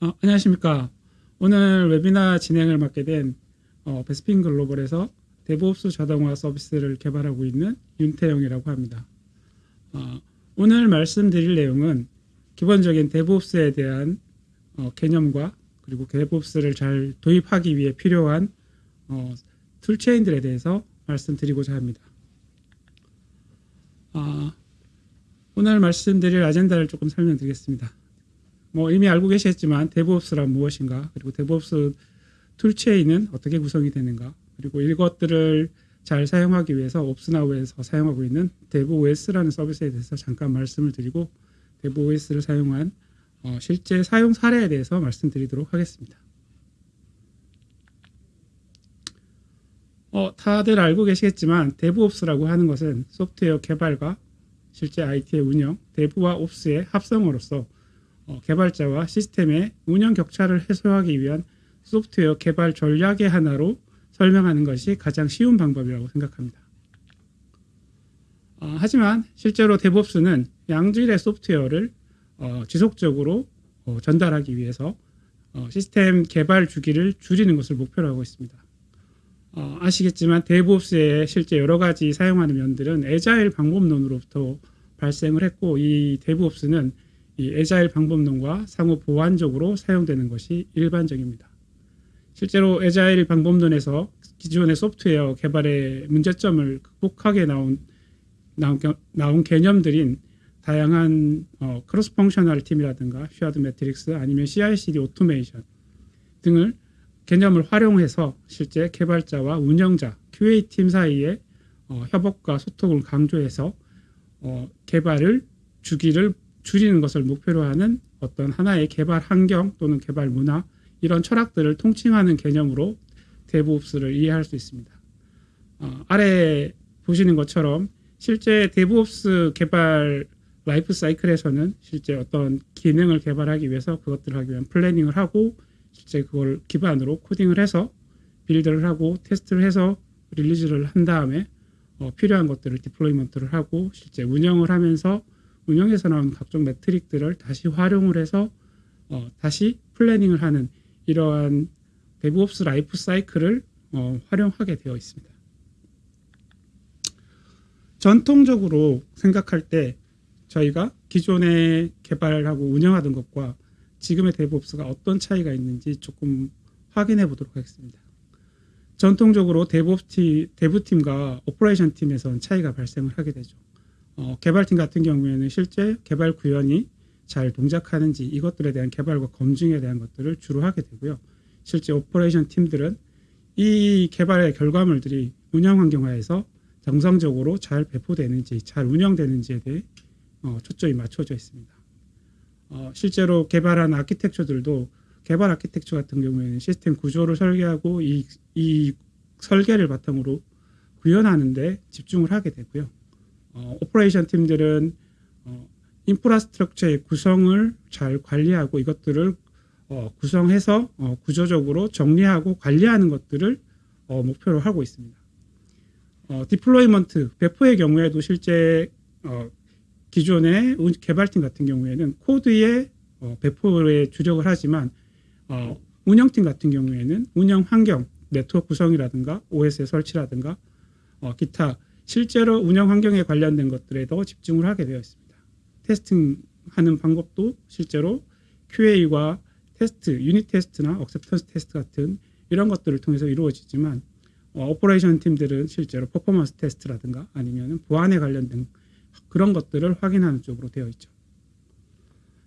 안녕하십니까. 오늘 웨비나 진행을 맡게 된 베스핀 글로벌에서 데브옵스 자동화 서비스를 개발하고 있는 윤태영이라고 합니다. 오늘 말씀드릴 내용은 기본적인 데브옵스에 대한 개념과 그리고 데브옵스를 잘 도입하기 위해 필요한 툴체인들에 대해서 말씀드리고자 합니다. 오늘 말씀드릴 아젠다를 조금 설명드리겠습니다. 이미 알고 계시겠지만 데브옵스란 무엇인가, 그리고 데브옵스 툴체인은 어떻게 구성이 되는가, 그리고 이것들을 잘 사용하기 위해서 옵스나우에서 사용하고 있는 데브OS라는 서비스에 대해서 잠깐 말씀을 드리고 데브OS를 사용한 실제 사용 사례에 대해서 말씀드리도록 하겠습니다. 다들 알고 계시겠지만 데브옵스라고 하는 것은 소프트웨어 개발과 실제 IT의 운영, 데브와 옵스의 합성어로서 개발자와 시스템의 운영 격차를 해소하기 위한 소프트웨어 개발 전략의 하나로 설명하는 것이 가장 쉬운 방법이라고 생각합니다. 하지만 실제로 데브옵스는 양질의 소프트웨어를 지속적으로 전달하기 위해서 시스템 개발 주기를 줄이는 것을 목표로 하고 있습니다. 아시겠지만 데브옵스의 실제 여러 가지 사용하는 면들은 애자일 방법론으로부터 발생을 했고, 이 데브옵스는 이 애자일 방법론과 상호 보완적으로 사용되는 것이 일반적입니다. 실제로 애자일 방법론에서 기존의 소프트웨어 개발의 문제점을 극복하게 나온 개념들인 다양한 크로스 펑셔널 팀이라든가 쉐어드 매트릭스 아니면 CI/CD 오토메이션 등을 개념을 활용해서 실제 개발자와 운영자 QA 팀 사이의 협업과 소통을 강조해서 개발을 주기를 줄이는 것을 목표로 하는 어떤 하나의 개발 환경 또는 개발 문화, 이런 철학들을 통칭하는 개념으로 데브옵스를 이해할 수 있습니다. 아래 보시는 것처럼 실제 데브옵스 개발 라이프 사이클에서는 실제 어떤 기능을 개발하기 위해서 그것들을 하기 위한 플래닝을 하고, 실제 그걸 기반으로 코딩을 해서 빌드를 하고 테스트를 해서 릴리즈를 한 다음에 필요한 것들을 디플로이먼트를 하고 실제 운영을 하면서 운영에서 나온 각종 매트릭들을 다시 활용을 해서 다시 플래닝을 하는 이러한 데브옵스 라이프 사이클을 활용하게 되어 있습니다. 전통적으로 생각할 때 저희가 기존에 개발하고 운영하던 것과 지금의 데브옵스가 어떤 차이가 있는지 조금 확인해 보도록 하겠습니다. 전통적으로 데브팀과 오퍼레이션 팀에서는 차이가 발생을 하게 되죠. 개발팀 같은 경우에는 실제 개발 구현이 잘 동작하는지 이것들에 대한 개발과 검증에 대한 것들을 주로 하게 되고요. 실제 오퍼레이션 팀들은 이 개발의 결과물들이 운영 환경하에서 정상적으로 잘 배포되는지 잘 운영되는지에 대해 초점이 맞춰져 있습니다. 실제로 개발한 아키텍처들도 개발 아키텍처 같은 경우에는 시스템 구조를 설계하고 이 설계를 바탕으로 구현하는 데 집중을 하게 되고요. 오퍼레이션 팀들은 인프라스트럭처의 구성을 잘 관리하고 이것들을 구성해서 구조적으로 정리하고 관리하는 것들을 목표로 하고 있습니다. 디플로이먼트, 배포의 경우에도 실제 기존의 개발팀 같은 경우에는 코드의 배포에 주력을 하지만 운영팀 같은 경우에는 운영 환경, 네트워크 구성이라든가 OS의 설치라든가 기타 실제로 운영 환경에 관련된 것들에 더 집중을 하게 되어 있습니다. 테스팅하는 방법도 실제로 QA와 테스트, 유닛 테스트나 억셉턴스 테스트 같은 이런 것들을 통해서 이루어지지만 오퍼레이션 팀들은 실제로 퍼포먼스 테스트라든가 아니면 보안에 관련된 그런 것들을 확인하는 쪽으로 되어 있죠.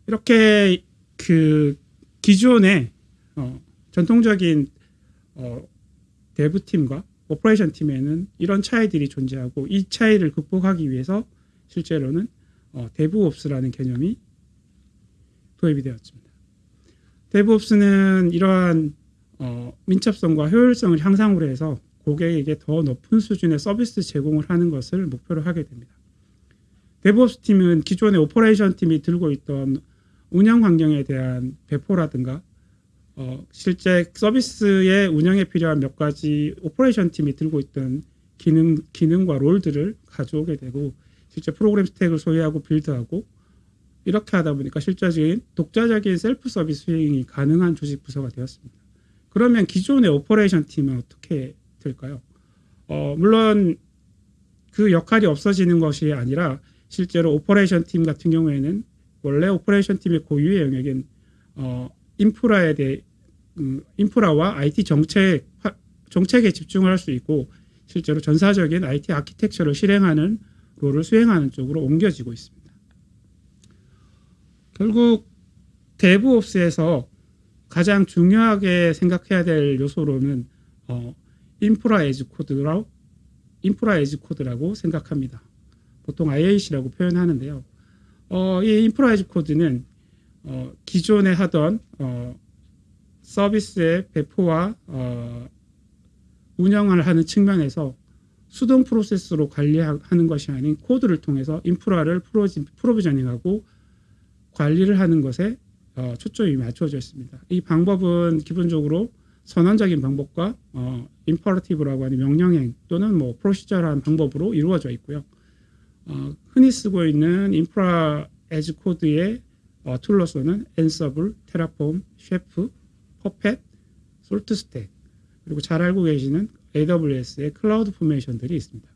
이렇게 그 기존의 전통적인 데브팀과 오퍼레이션 팀에는 이런 차이들이 존재하고 이 차이를 극복하기 위해서 실제로는 데브옵스라는 개념이 도입이 되었습니다. 데브옵스는 이러한 민첩성과 효율성을 향상으로 해서 고객에게 더 높은 수준의 서비스 제공을 하는 것을 목표로 하게 됩니다. 데브옵스 팀은 기존의 오퍼레이션 팀이 들고 있던 운영 환경에 대한 배포라든가 실제 서비스의 운영에 필요한 몇 가지 오퍼레이션 팀이 들고 있던 기능과 롤들을 가져오게 되고 실제 프로그램 스택을 소유하고 빌드하고 이렇게 하다 보니까 실질적인 독자적인 셀프 서비스 수행이 가능한 조직 부서가 되었습니다. 그러면 기존의 오퍼레이션 팀은 어떻게 될까요? 물론 그 역할이 없어지는 것이 아니라 실제로 오퍼레이션 팀 같은 경우에는 원래 오퍼레이션 팀의 고유의 영역인 인프라와 IT 정책에 집중을 할 수 있고 실제로 전사적인 IT 아키텍처를 실행하는 롤을 수행하는 쪽으로 옮겨지고 있습니다. 결국 데브옵스에서 가장 중요하게 생각해야 될 요소로는 인프라 에즈 코드라고 생각합니다. 보통 IAC라고 표현하는데요. 이 인프라 에즈 코드는 기존에 하던 서비스의 배포와 운영을 하는 측면에서 수동 프로세스로 관리하는 것이 아닌 코드를 통해서 인프라를 프로비저닝하고 관리를 하는 것에 초점이 맞춰져 있습니다. 이 방법은 기본적으로 선언적인 방법과 임퍼러티브라고 하는 명령행 또는 프로시저라는 방법으로 이루어져 있고요. 흔히 쓰고 있는 인프라 에즈 코드의 툴로서는 엔서블, 테라폼, 셰프, 퍼펫, 솔트스택 그리고 잘 알고 계시는 AWS의 클라우드 포메이션들이 있습니다.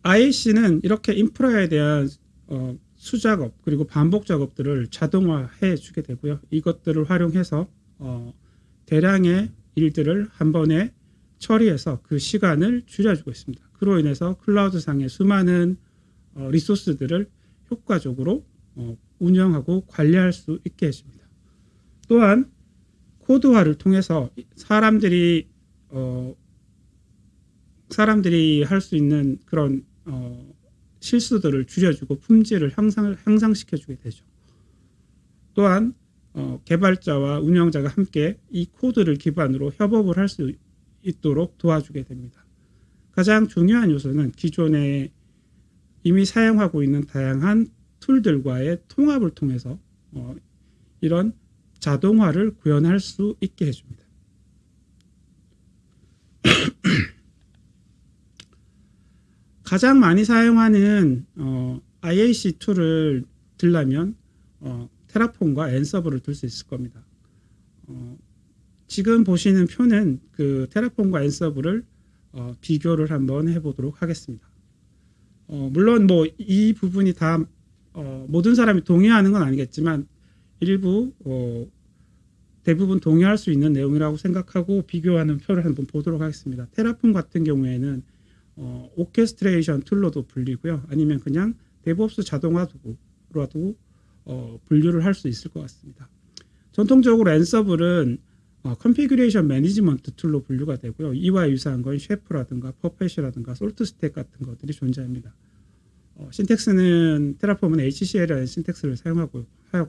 IAC는 이렇게 인프라에 대한 수작업 그리고 반복 작업들을 자동화해 주게 되고요. 이것들을 활용해서 대량의 일들을 한 번에 처리해서 그 시간을 줄여주고 있습니다. 그로 인해서 클라우드상의 수많은 리소스들을 효과적으로 운영하고 관리할 수 있게 해줍니다. 또한 코드화를 통해서 사람들이 할 수 있는 그런 실수들을 줄여주고 품질을 향상시켜주게 되죠. 또한 개발자와 운영자가 함께 이 코드를 기반으로 협업을 할 수 있도록 도와주게 됩니다. 가장 중요한 요소는 기존에 이미 사용하고 있는 다양한 툴들과의 통합을 통해서 이런 자동화를 구현할 수 있게 해줍니다. 가장 많이 사용하는 IAC 툴을 들려면 테라폼과 앤서블을 들 수 있을 겁니다. 지금 보시는 표는 그 테라폼과 앤서블을 비교를 한번 해보도록 하겠습니다. 물론 이 부분이 다 모든 사람이 동의하는 건 아니겠지만 일부 대부분 동의할 수 있는 내용이라고 생각하고 비교하는 표를 한번 보도록 하겠습니다. 테라폼 같은 경우에는 오케스트레이션 툴로도 불리고요. 아니면 그냥 데브옵스 자동화 도구로도 분류를 할 수 있을 것 같습니다. 전통적으로 앤서블은 컨피규레이션 매니지먼트 툴로 분류가 되고요. 이와 유사한 건 셰프라든가 퍼펫이라든가 솔트스택 같은 것들이 존재합니다. 신텍스는 테라폼은 HCL이라는 신텍스를 사용하고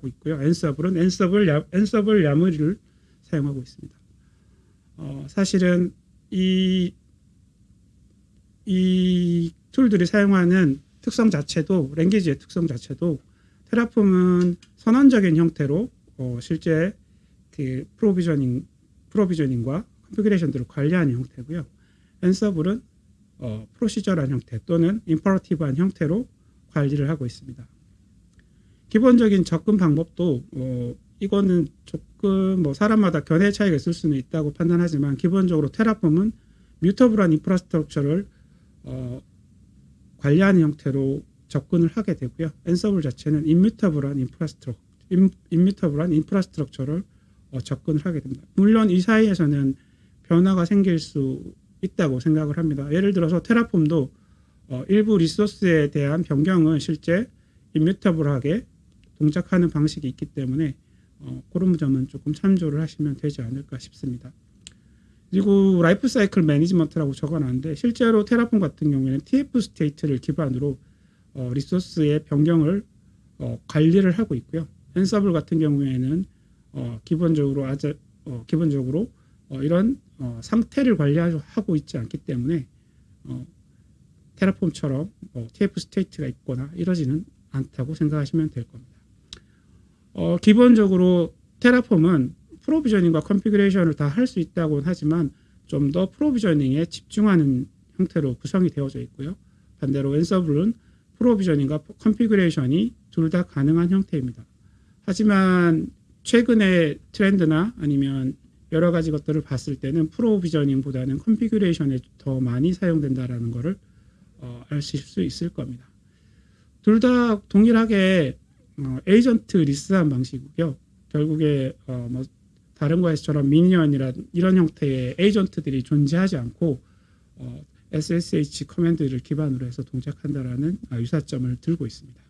있고요. 앤서블은 앤서블 야무리를 사용하고 있습니다. 사실은 이 툴들이 사용하는 특성 자체도 랭귀지의 특성 자체도 테라폼은 선언적인 형태로 실제 그 프로비저닝과 컨피그레이션들을 관리하는 형태고요. 앤서블은 프로시저란 형태 또는 임퍼러티브한 형태로 관리를 하고 있습니다. 기본적인 접근 방법도 이거는 조금 사람마다 견해 차이가 있을 수는 있다고 판단하지만 기본적으로 테라폼은 뮤터블한 인프라스트럭처를 관리하는 형태로 접근을 하게 되고요. 앤서블 자체는 임뮤터블한 인프라스트럭처를 접근을 하게 됩니다. 물론 이 사이에서는 변화가 생길 수 있다고 생각을 합니다. 예를 들어서 테라폼도 일부 리소스에 대한 변경은 실제 임뮤터블하게 동작하는 방식이 있기 때문에 그런 점은 조금 참조를 하시면 되지 않을까 싶습니다. 그리고 라이프 사이클 매니지먼트라고 적어놨는데 실제로 테라폼 같은 경우에는 TF 스테이트를 기반으로 리소스의 변경을 관리를 하고 있고요. 앤서블 같은 경우에는 기본적으로 이런 상태를 관리하고 있지 않기 때문에 테라폼처럼 TF 스테이트가 있거나 이러지는 않다고 생각하시면 될 겁니다. 기본적으로 테라폼은 프로비저닝과 컨피그레이션을 다 할 수 있다고는 하지만 좀 더 프로비저닝에 집중하는 형태로 구성이 되어져 있고요. 반대로 앤서블은 프로비저닝과 컨피그레이션이 둘 다 가능한 형태입니다. 하지만 최근의 트렌드나 아니면 여러 가지 것들을 봤을 때는 프로비저닝보다는 컨피그레이션에 더 많이 사용된다라는 것을 아실 수 있을 겁니다. 둘 다 동일하게 에이전트 리스한 방식이고요. 결국에 뭐 다른 거에서처럼 미니언이라 이런 형태의 에이전트들이 존재하지 않고 SSH 커맨드를 기반으로 해서 동작한다라는 유사점을 들고 있습니다.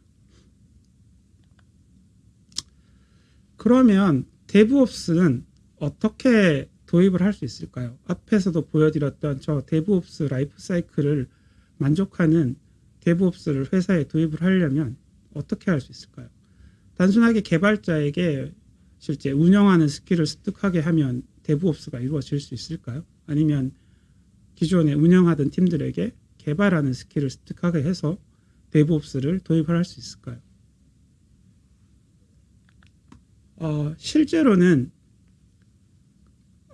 그러면 DevOps는 어떻게 도입을 할 수 있을까요? 앞에서도 보여드렸던 저 DevOps 라이프 사이클을 만족하는 DevOps를 회사에 도입을 하려면 어떻게 할 수 있을까요? 단순하게 개발자에게 실제 운영하는 스킬을 습득하게 하면 DevOps가 이루어질 수 있을까요? 아니면 기존에 운영하던 팀들에게 개발하는 스킬을 습득하게 해서 DevOps를 도입을 할 수 있을까요? 실제로는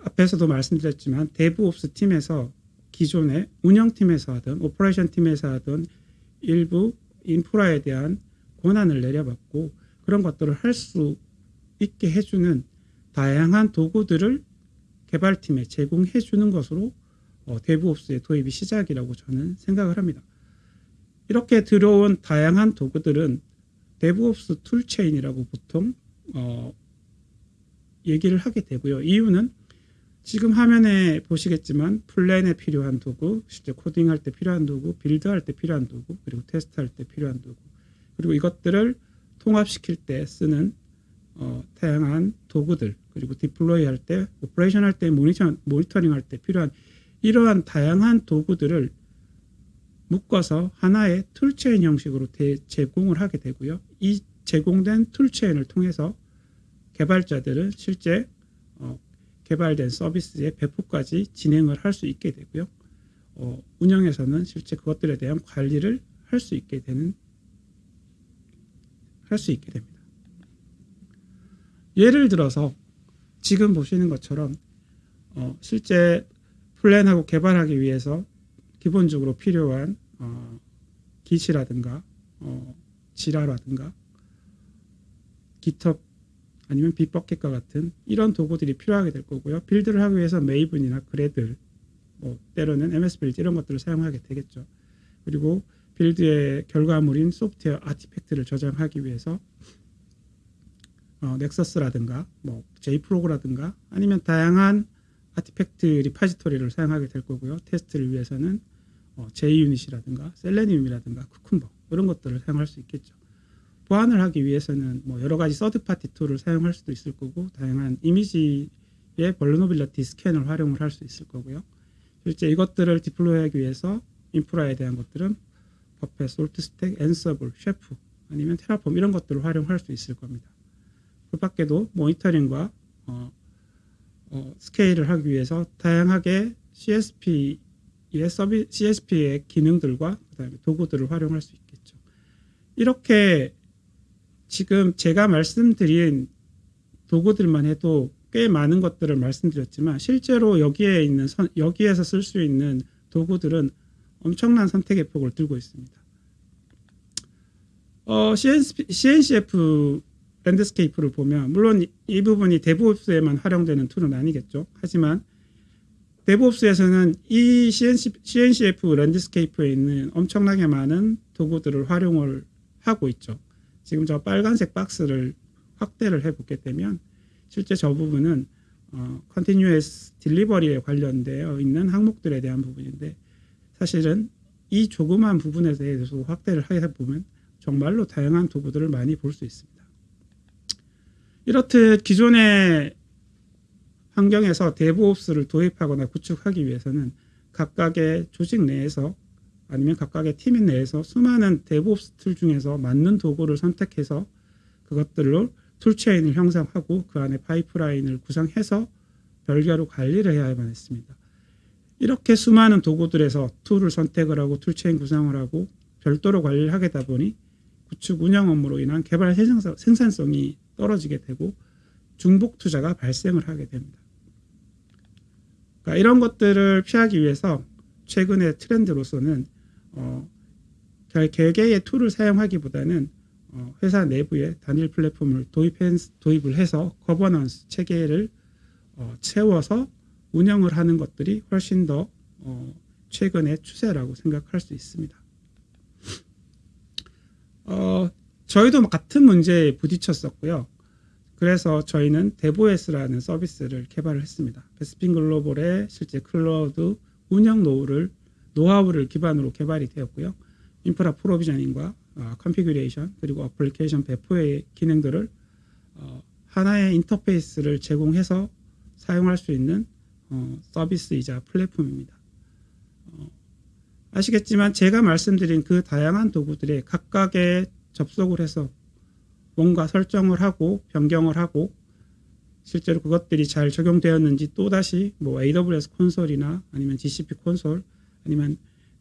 앞에서도 말씀드렸지만 DevOps 팀에서 기존의 운영팀에서 하던 오퍼레이션 팀에서 하던 일부 인프라에 대한 권한을 내려받고 그런 것들을 할 수 있게 해주는 다양한 도구들을 개발팀에 제공해 주는 것으로 DevOps의 도입이 시작이라고 저는 생각을 합니다. 이렇게 들어온 다양한 도구들은 DevOps 툴체인이라고 보통 얘기를 하게 되고요. 이유는 지금 화면에 보시겠지만 플랜에 필요한 도구, 실제 코딩할 때 필요한 도구, 빌드할 때 필요한 도구, 그리고 테스트할 때 필요한 도구, 그리고 이것들을 통합시킬 때 쓰는 다양한 도구들, 그리고 디플로이 할 때, 오퍼레이션 할 때, 모니터링 할 때 필요한 이러한 다양한 도구들을 묶어서 하나의 툴체인 형식으로 제공을 하게 되고요. 이 제공된 툴체인을 통해서 개발자들은 실제 개발된 서비스의 배포까지 진행을 할 수 있게 되고요. 운영에서는 실제 그것들에 대한 관리를 할 수 있게 됩니다. 예를 들어서 지금 보시는 것처럼 실제 플랜하고 개발하기 위해서 기본적으로 필요한 기치라든가 지라라든가 GitHub 아니면 빅버켓과 같은 이런 도구들이 필요하게 될 거고요. 빌드를 하기 위해서 메이븐이나 그래들, 때로는 MS 빌드 이런 것들을 사용하게 되겠죠. 그리고 빌드의 결과물인 소프트웨어 아티팩트를 저장하기 위해서 넥서스라든가 JProg라든가 아니면 다양한 아티팩트 리파지토리를 사용하게 될 거고요. 테스트를 위해서는 JUnit이라든가 셀레니움이라든가 쿠쿤버 이런 것들을 사용할 수 있겠죠. 보안을 하기 위해서는 여러 가지 서드파티 툴을 사용할 수도 있을 거고 다양한 이미지의 벌너빌리티 스캔을 활용을 할 수 있을 거고요. 실제 이것들을 디플로이하기 위해서 인프라에 대한 것들은 버펫, 솔트스택, 앤서블, 셰프 아니면 테라폼 이런 것들을 활용할 수 있을 겁니다. 그 밖에도 모니터링과 스케일을 하기 위해서 다양하게 CSP의 기능들과 그다음에 도구들을 활용할 수 있겠죠. 이렇게 지금 제가 말씀드린 도구들만 해도 꽤 많은 것들을 말씀드렸지만 실제로 여기에서 쓸 수 있는 도구들은 엄청난 선택의 폭을 들고 있습니다. CNCF 랜드스케이프를 보면 물론 이 부분이 DevOps에만 활용되는 툴은 아니겠죠. 하지만 DevOps에서는 이 CNCF 랜드스케이프에 있는 엄청나게 많은 도구들을 활용을 하고 있죠. 지금 저 빨간색 박스를 확대를 해보게 되면 실제 저 부분은 Continuous Delivery에 관련되어 있는 항목들에 대한 부분인데 사실은 이 조그만 부분에 대해서 확대를 해보면 정말로 다양한 도구들을 많이 볼 수 있습니다. 이렇듯 기존의 환경에서 DevOps를 도입하거나 구축하기 위해서는 각각의 조직 내에서 아니면 각각의 팀 내에서 수많은 DevOps 툴 중에서 맞는 도구를 선택해서 그것들로 툴체인을 형성하고 그 안에 파이프라인을 구성해서 별개로 관리를 해야만 했습니다. 이렇게 수많은 도구들에서 툴을 선택을 하고 툴체인 구성을 하고 별도로 관리를 하게 되다 보니 구축 운영 업무로 인한 개발 생산성이 떨어지게 되고 중복 투자가 발생을 하게 됩니다. 그러니까 이런 것들을 피하기 위해서 최근의 트렌드로서는 별 개개의 툴을 사용하기보다는 회사 내부에 단일 플랫폼을 도입을 해서 거버넌스 체계를 채워서 운영을 하는 것들이 훨씬 더 최근의 추세라고 생각할 수 있습니다. 저희도 같은 문제에 부딪혔었고요. 그래서 저희는 데브OS라는 서비스를 개발을 했습니다. 베스핀 글로벌의 실제 클라우드 운영 노하우를 기반으로 개발이 되었고요. 인프라 프로비저닝과 컨피규레이션 그리고 어플리케이션 배포의 기능들을 하나의 인터페이스를 제공해서 사용할 수 있는 서비스이자 플랫폼입니다. 아시겠지만 제가 말씀드린 그 다양한 도구들에 각각의 접속을 해서 뭔가 설정을 하고 변경을 하고 실제로 그것들이 잘 적용되었는지 또다시 뭐 AWS 콘솔이나 아니면 GCP 콘솔 아니면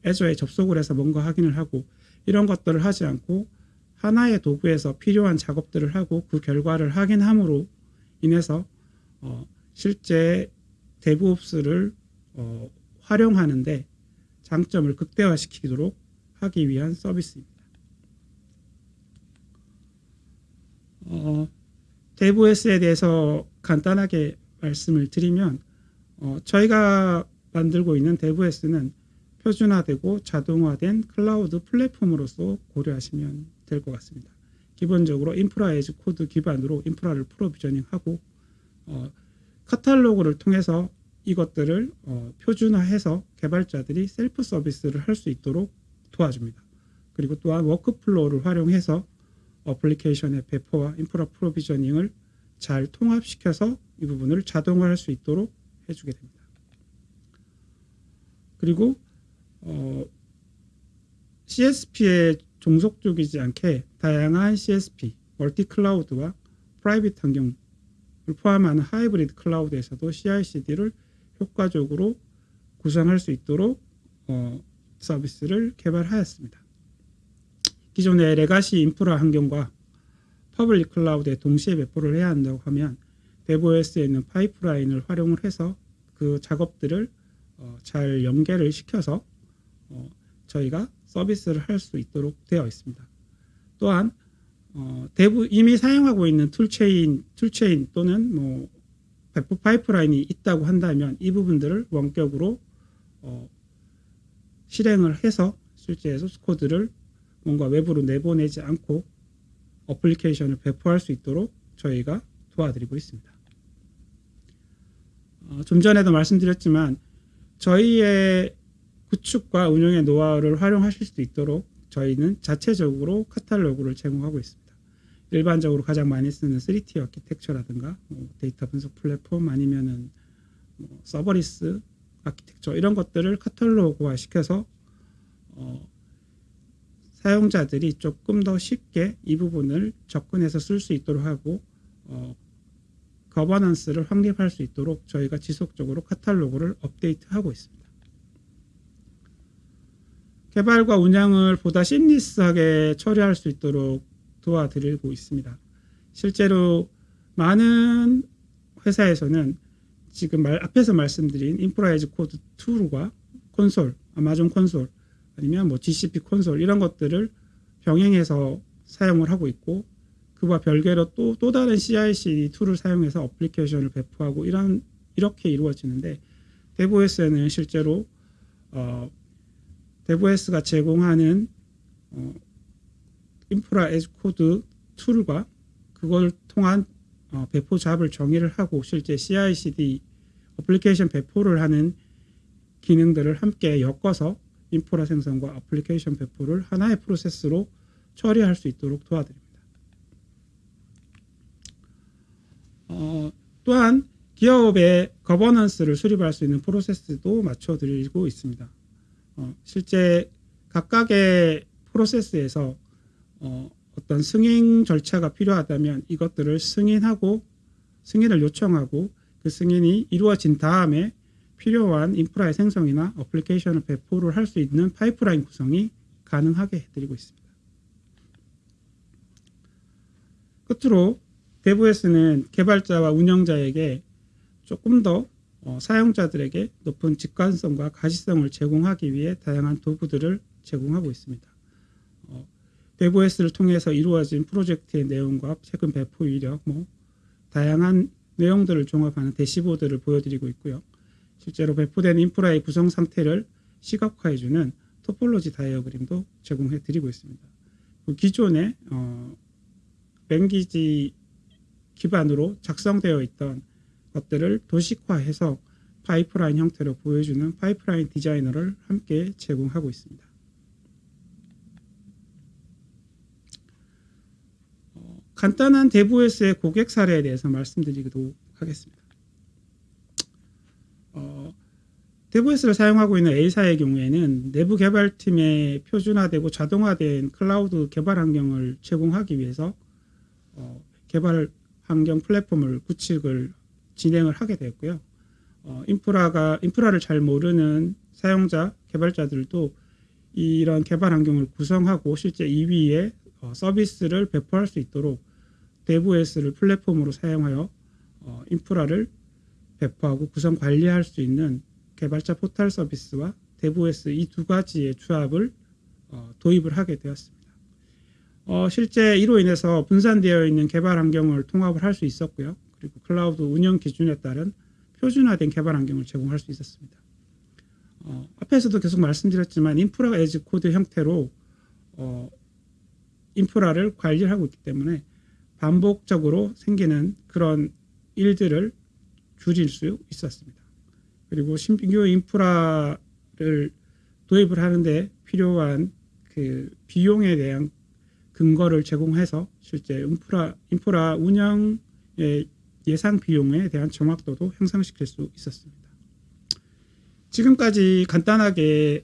애저에 접속을 해서 뭔가 확인을 하고 이런 것들을 하지 않고 하나의 도구에서 필요한 작업들을 하고 그 결과를 확인함으로 인해서 실제 데브옵스를 활용하는데 장점을 극대화시키도록 하기 위한 서비스입니다. 데브OS에 대해서 간단하게 말씀을 드리면 저희가 만들고 있는 데브OS는 표준화되고 자동화된 클라우드 플랫폼으로서 고려하시면 될 것 같습니다. 기본적으로 인프라 에즈 코드 기반으로 인프라를 프로비저닝하고 카탈로그를 통해서 이것들을 표준화해서 개발자들이 셀프 서비스를 할 수 있도록 도와줍니다. 그리고 또한 워크플로우를 활용해서 어플리케이션의 배포와 인프라 프로비저닝을 잘 통합시켜서 이 부분을 자동화할 수 있도록 해주게 됩니다. 그리고 CSP에 종속적이지 않게 다양한 CSP, 멀티 클라우드와 프라이빗 환경을 포함하는 하이브리드 클라우드에서도 CI/CD를 효과적으로 구성할 수 있도록 서비스를 개발하였습니다. 기존의 레가시 인프라 환경과 퍼블릭 클라우드에 동시에 배포를 해야 한다고 하면 데브OS에 있는 파이프라인을 활용을 해서 그 작업들을 잘 연계를 시켜서 저희가 서비스를 할 수 있도록 되어 있습니다. 또한 이미 사용하고 있는 툴체인 또는 뭐 배포 파이프라인이 있다고 한다면 이 부분들을 원격으로 실행을 해서 실제 소스코드를 뭔가 외부로 내보내지 않고 어플리케이션을 배포할 수 있도록 저희가 도와드리고 있습니다. 좀 전에도 말씀드렸지만 저희의 구축과 운영의 노하우를 활용하실 수 있도록 저희는 자체적으로 카탈로그를 제공하고 있습니다. 일반적으로 가장 많이 쓰는 3T 아키텍처라든가 데이터 분석 플랫폼 아니면은 서버리스 아키텍처 이런 것들을 카탈로그화 시켜서 사용자들이 조금 더 쉽게 이 부분을 접근해서 쓸 수 있도록 하고 거버넌스를 확립할 수 있도록 저희가 지속적으로 카탈로그를 업데이트하고 있습니다. 개발과 운영을 보다 심리스하게 처리할 수 있도록 도와드리고 있습니다. 실제로 많은 회사에서는 지금 앞에서 말씀드린 인프라 에즈 코드 툴과 콘솔, 아마존 콘솔 아니면 뭐 GCP 콘솔 이런 것들을 병행해서 사용을 하고 있고 그와 별개로 또 다른 CI/CD 툴을 사용해서 어플리케이션을 배포하고 이렇게 이루어지는데 데브OS는 실제로 데브OS가 제공하는 인프라 에즈 코드 툴과 그걸 통한 배포 잡을 정의를 하고 실제 CI/CD 어플리케이션 배포를 하는 기능들을 함께 엮어서 인프라 생성과 어플리케이션 배포를 하나의 프로세스로 처리할 수 있도록 도와드립니다. 또한 기업의 거버넌스를 수립할 수 있는 프로세스도 맞춰드리고 있습니다. 실제 각각의 프로세스에서 어떤 승인 절차가 필요하다면 이것들을 승인을 요청하고 그 승인이 이루어진 다음에 필요한 인프라의 생성이나 어플리케이션을 배포를 할 수 있는 파이프라인 구성이 가능하게 해드리고 있습니다. 끝으로 데브OS는 개발자와 운영자에게 조금 더 사용자들에게 높은 직관성과 가시성을 제공하기 위해 다양한 도구들을 제공하고 있습니다. 대부S를 통해서 이루어진 프로젝트의 내용과 최근 배포 이력, 다양한 내용들을 종합하는 대시보드를 보여드리고 있고요. 실제로 배포된 인프라의 구성 상태를 시각화해주는 토폴로지 다이어그램도 제공해 드리고 있습니다. 기존에 랭귀지 기반으로 작성되어 있던 것들을 도식화해서 파이프라인 형태로 보여주는 파이프라인 디자이너를 함께 제공하고 있습니다. 간단한 대부S의 고객 사례에 대해서 말씀드리도록 하겠습니다. 대부S를 사용하고 있는 A사의 경우에는 내부 개발팀에 표준화되고 자동화된 클라우드 개발 환경을 제공하기 위해서 개발 환경 플랫폼을 구축을 진행을 하게 되었고요. 인프라를 잘 모르는 사용자, 개발자들도 이런 개발 환경을 구성하고 실제 이 위에 서비스를 배포할 수 있도록 대부S를 플랫폼으로 사용하여 인프라를 배포하고 구성 관리할 수 있는 개발자 포털 서비스와 대부S 이 두 가지의 조합을 도입을 하게 되었습니다. 실제 이로 인해서 분산되어 있는 개발 환경을 통합을 할 수 있었고요. 그리고 클라우드 운영 기준에 따른 표준화된 개발 환경을 제공할 수 있었습니다. 앞에서도 계속 말씀드렸지만 인프라 에즈 코드 형태로 인프라를 관리를 하고 있기 때문에 반복적으로 생기는 그런 일들을 줄일 수 있었습니다. 그리고 신규 인프라를 도입을 하는데 필요한 그 비용에 대한 근거를 제공해서 실제 인프라 운영의 예상 비용에 대한 정확도도 향상시킬 수 있었습니다. 지금까지 간단하게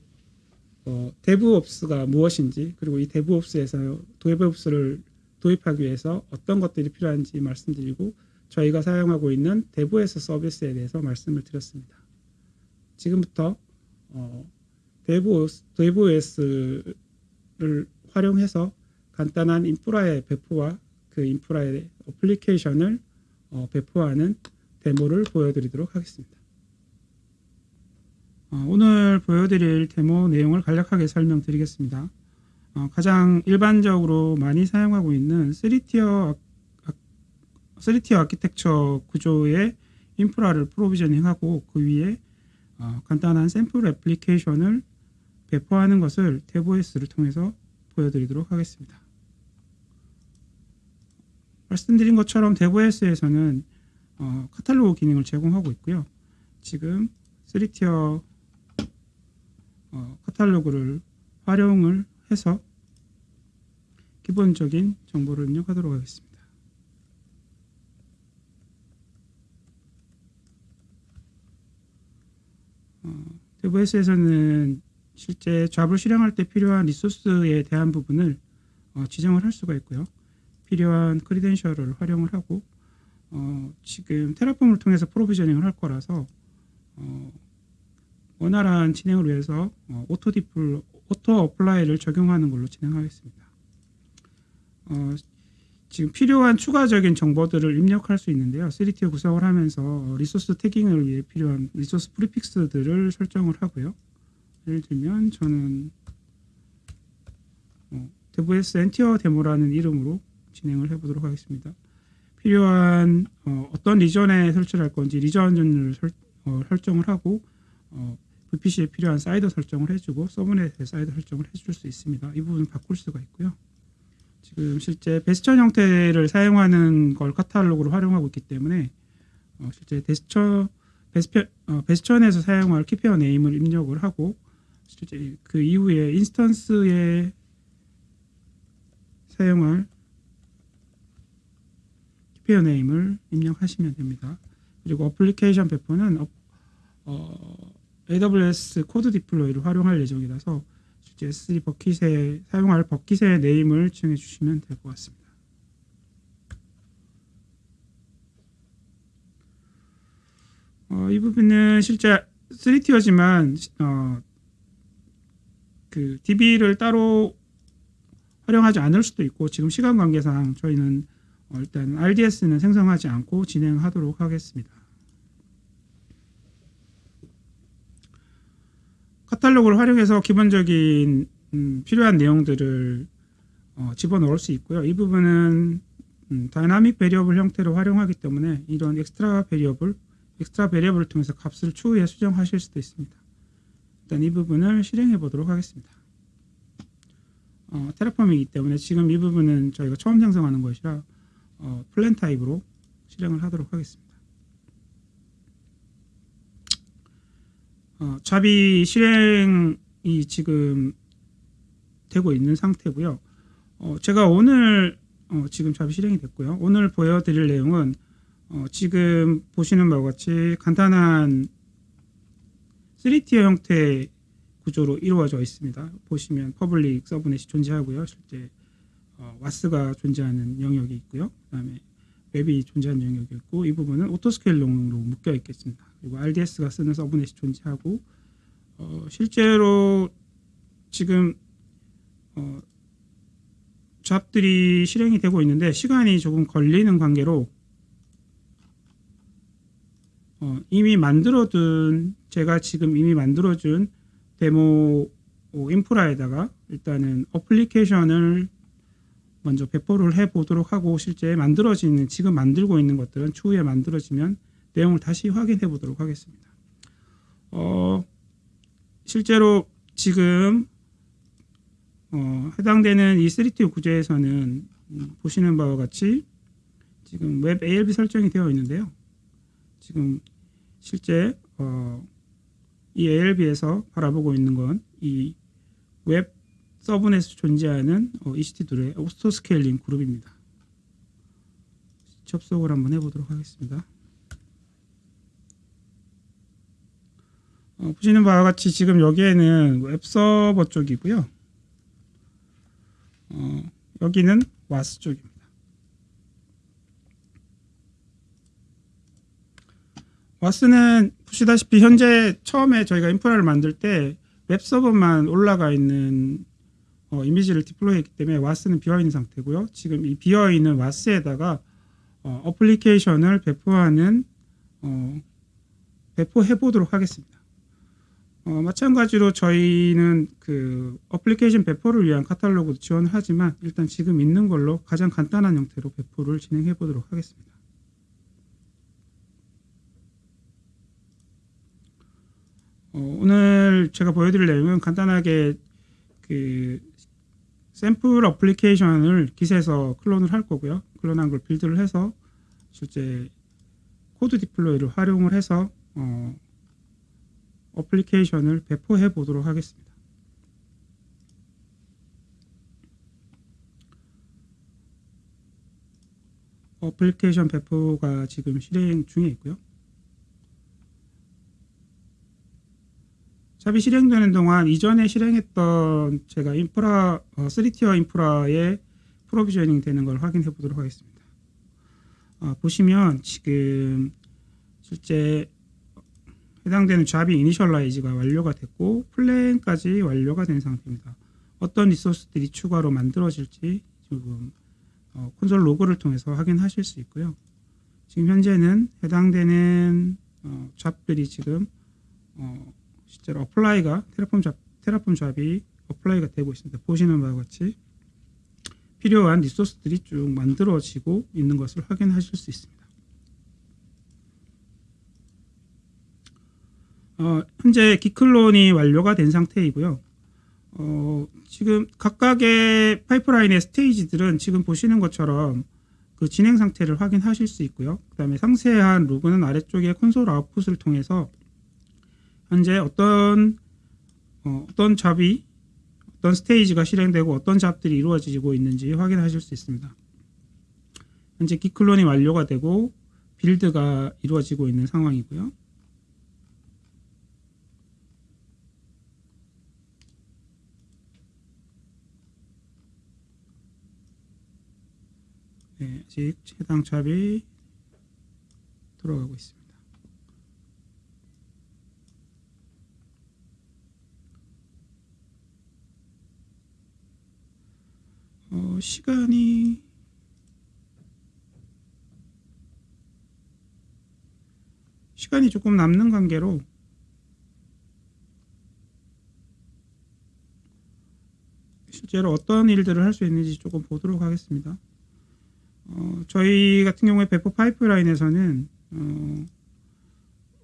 데브옵스가 무엇인지, 그리고 이 데브옵스에서 데브옵스를 도입하기 위해서 어떤 것들이 필요한지 말씀드리고 저희가 사용하고 있는 대부S 서비스에 대해서 말씀을 드렸습니다. 지금부터 대부S를 활용해서 간단한 인프라의 배포와 그 인프라의 어플리케이션을 배포하는 데모를 보여드리도록 하겠습니다. 오늘 보여드릴 데모 내용을 간략하게 설명드리겠습니다. 가장 일반적으로 많이 사용하고 있는 3티어 아키텍처 구조의 인프라를 프로비저닝하고 그 위에 간단한 샘플 애플리케이션을 배포하는 것을 대부S를 통해서 보여드리도록 하겠습니다. 말씀드린 것처럼 대부S에서는 카탈로그 기능을 제공하고 있고요. 지금 3티어 카탈로그를 활용을 해서 기본적인 정보를 입력하도록 하겠습니다. 대부S에서는 실제 잡을 실행할 때 필요한 리소스에 대한 부분을 지정을 할 수가 있고요. 필요한 크리덴셜을 활용을 하고 지금 테라폼을 통해서 프로비저닝을 할 거라서 원활한 진행을 위해서 오토 어플라이를 적용하는 걸로 진행하겠습니다. 지금 필요한 추가적인 정보들을 입력할 수 있는데요. 3티어 구성을 하면서 리소스 태깅을 위해 필요한 리소스 프리픽스들을 설정을 하고요. 예를 들면 저는 대부S 엔티어 데모라는 이름으로 진행을 해보도록 하겠습니다. 필요한 어떤 리전에 설치를 할 건지 리전을 설정을 하고 VPC에 필요한 사이더 설정을 해주고 서브넷에 사이더 설정을 해줄 수 있습니다. 이 부분 바꿀 수가 있고요. 지금 실제 베스천 형태를 사용하는 걸 카탈로그로 활용하고 있기 때문에 실제 베스천에서 사용할 키페어 네임을 입력을 하고 실제 그 이후에 인스턴스에 사용할 키페어 네임을 입력하시면 됩니다. 그리고 어플리케이션 배포는 AWS 코드 디플로이를 활용할 예정이라서 실제 S3 버킷에 사용할 버킷의 네임을 지정해 주시면 될 것 같습니다. 이 부분은 실제 3티어지만 그 DB를 따로 활용하지 않을 수도 있고 지금 시간 관계상 저희는 일단 RDS는 생성하지 않고 진행하도록 하겠습니다. 카탈로그를 활용해서 기본적인 필요한 내용들을 집어넣을 수 있고요. 이 부분은 다이나믹 베리어블 형태로 활용하기 때문에 이런 엑스트라 베리어블을 통해서 값을 추후에 수정하실 수도 있습니다. 일단 이 부분을 실행해 보도록 하겠습니다. 테라폼이기 때문에 지금 이 부분은 저희가 처음 생성하는 것이라 플랜 타입으로 실행을 하도록 하겠습니다. 잡이 실행이 지금 되고 있는 상태고요. 제가 오늘 지금 잡이 실행이 됐고요. 오늘 보여드릴 내용은 지금 보시는 바와 같이 간단한 3티어 형태의 구조로 이루어져 있습니다. 보시면 퍼블릭 서브넷이 존재하고요. 실제 와스가 존재하는 영역이 있고요. 그 다음에 웹이 존재하는 영역이 있고, 이 부분은 오토스케일링으로 묶여 있겠습니다. 그리고 RDS가 쓰는 서브넷이 존재하고, 실제로 지금 잡들이 실행이 되고 있는데 시간이 조금 걸리는 관계로 제가 지금 이미 만들어준 데모 인프라에다가 일단은 어플리케이션을 먼저 배포를 해 보도록 하고, 실제 지금 만들고 있는 것들은 추후에 만들어지면 내용을 다시 확인해 보도록 하겠습니다. 실제로 지금 해당되는 이 3TO 구조에서는 보시는 바와 같이 지금 웹 ALB 설정이 되어 있는데요. 지금 실제 이 ALB에서 바라보고 있는 건 이 웹 서브넷에 존재하는 EC2의 오토스케일링 그룹입니다. 접속을 한번 해보도록 하겠습니다. 보시는 바와 같이 지금 여기에는 웹 서버 쪽이고요. 여기는 와스 쪽입니다. 와스는 보시다시피 현재 처음에 저희가 인프라를 만들 때 웹 서버만 올라가 있는 이미지를 디플로이했기 때문에 와스는 비어있는 상태고요. 지금 이 비어있는 와스에다가 어플리케이션을 배포해 보도록 하겠습니다. 마찬가지로 저희는 그 어플리케이션 배포를 위한 카탈로그도 지원을 하지만 일단 지금 있는 걸로 가장 간단한 형태로 배포를 진행해 보도록 하겠습니다. 오늘 제가 보여드릴 내용은 간단하게 그 샘플 어플리케이션을 깃에서 클론을 할 거고요. 클론한 걸 빌드를 해서 실제 코드 디플로이를 활용을 해서 어플리케이션을 배포해 보도록 하겠습니다. 어플리케이션 배포가 지금 실행 중에 있고요. 잡이 실행되는 동안 이전에 실행했던 제가 3티어 인프라의 프로비저닝 되는 걸 확인해 보도록 하겠습니다. 보시면 지금 실제 해당되는 잡이 이니셜라이즈가 완료가 됐고 플랜까지 완료가 된 상태입니다. 어떤 리소스들이 추가로 만들어질지 지금 콘솔 로그를 통해서 확인하실 수 있고요. 지금 현재는 해당되는 잡들이 지금 실제로 어플라이가 테라폼 잡이 어플라이가 되고 있습니다. 보시는 바와 같이 필요한 리소스들이 쭉 만들어지고 있는 것을 확인하실 수 있습니다. 현재 기클론이 완료가 된 상태이고요. 지금 각각의 파이프라인의 스테이지들은 지금 보시는 것처럼 그 진행 상태를 확인하실 수 있고요. 그 다음에 상세한 로그는 아래쪽에 콘솔 아웃풋을 통해서 현재 어떤 잡이 어떤 스테이지가 실행되고 어떤 잡들이 이루어지고 있는지 확인하실 수 있습니다. 현재 기클론이 완료가 되고 빌드가 이루어지고 있는 상황이고요. 네, 아직 해당 잡이 들어가고 있습니다. 시간이 조금 남는 관계로 실제로 어떤 일들을 할 수 있는지 조금 보도록 하겠습니다. 저희 같은 경우에 배포 파이프라인에서는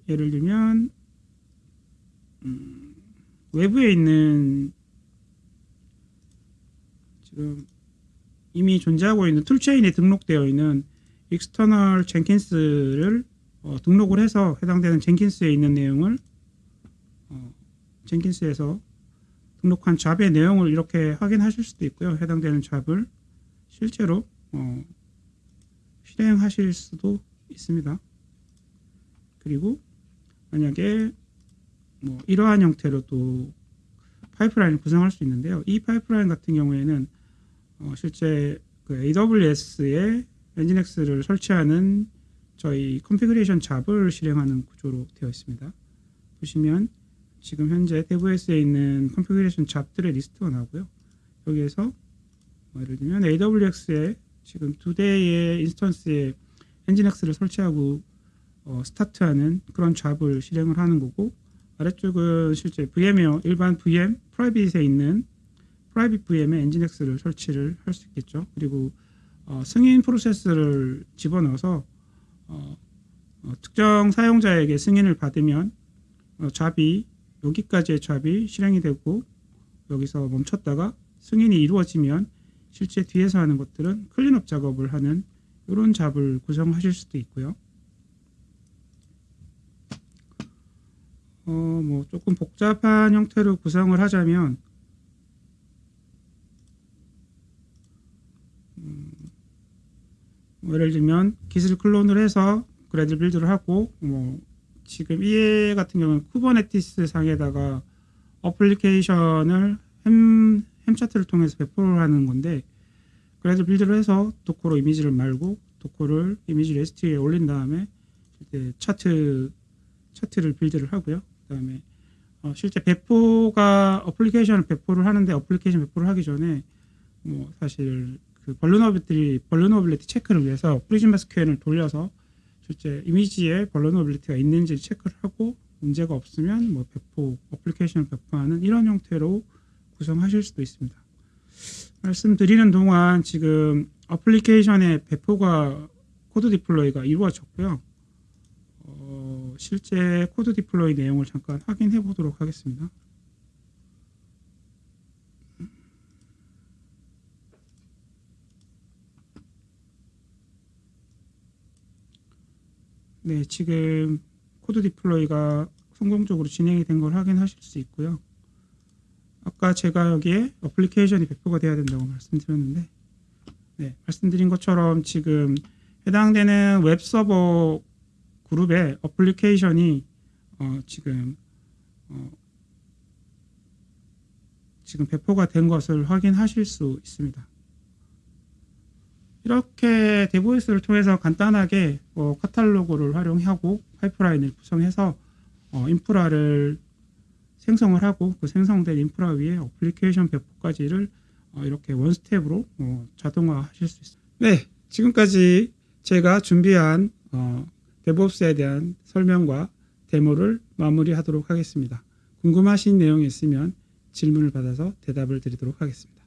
예를 들면 외부에 있는 지금 이미 존재하고 있는 툴체인에 등록되어 있는 external 젠킨스를 등록을 해서 해당되는 젠킨스에 있는 내용을 젠킨스에서 등록한 잡의 내용을 이렇게 확인하실 수도 있고요. 해당되는 잡을 실제로 실행하실 수도 있습니다. 그리고 만약에 이러한 형태로 또 파이프라인을 구성할 수 있는데요. 이 파이프라인 같은 경우에는 실제 그 AWS에 엔진엑스를 설치하는 저희 컨피그레이션 잡을 실행하는 구조로 되어 있습니다. 보시면 지금 현재 DevOS에 있는 컨피그레이션 잡들의 리스트가 나오고요. 여기에서 예를 들면 AWS에 지금 2대의 인스턴스에 엔진엑스를 설치하고 스타트하는 그런 잡을 실행을 하는 거고, 아래쪽은 실제 VM이요. 일반 VM, 프라이빗에 있는 프라이빗 VM에 엔진엑스를 설치를 할 수 있겠죠. 그리고 승인 프로세스를 집어넣어서 특정 사용자에게 승인을 받으면 잡이 여기까지의 잡이 실행이 되고, 여기서 멈췄다가 승인이 이루어지면 실제 뒤에서 하는 것들은 클린업 작업을 하는 이런 잡을 구성하실 수도 있고요. 조금 복잡한 형태로 구성을 하자면 예를 들면 깃을 클론을 해서 그래들 빌드를 하고, 지금 EA 같은 경우는 쿠버네티스 상에다가 어플리케이션을 햄 차트를 통해서 배포를 하는 건데, 그래들 빌드를 해서 도커로 이미지를 말고 도커를 이미지를 S3에 올린 다음에 차트를 빌드를 하고요. 그다음에 실제 배포가 어플리케이션을 배포를 하는데, 어플리케이션 배포를 하기 전에 사실 그 벌너너빌리티 체크를 위해서 프리즘 SQL을 돌려서 실제 이미지에 벌너너빌리티가 있는지 체크를 하고, 문제가 없으면 어플리케이션을 배포하는 이런 형태로 구성하실 수도 있습니다. 말씀드리는 동안 지금 어플리케이션의 배포가 코드 디플로이가 이루어졌고요. 실제 코드 디플로이 내용을 잠깐 확인해 보도록 하겠습니다. 네, 지금 코드 디플로이가 성공적으로 진행이 된 걸 확인하실 수 있고요. 아까 제가 여기에 어플리케이션이 배포가 돼야 된다고 말씀드렸는데, 네, 말씀드린 것처럼 지금 해당되는 웹서버 그룹의 어플리케이션이 지금 배포가 된 것을 확인하실 수 있습니다. 이렇게 DevOS를 통해서 간단하게 카탈로그를 활용하고 파이프라인을 구성해서 인프라를 생성을 하고, 그 생성된 인프라 위에 어플리케이션 배포까지를 이렇게 원스텝으로 자동화하실 수 있습니다. 네, 지금까지 제가 준비한 DevOps에 대한 설명과 데모를 마무리하도록 하겠습니다. 궁금하신 내용이 있으면 질문을 받아서 대답을 드리도록 하겠습니다.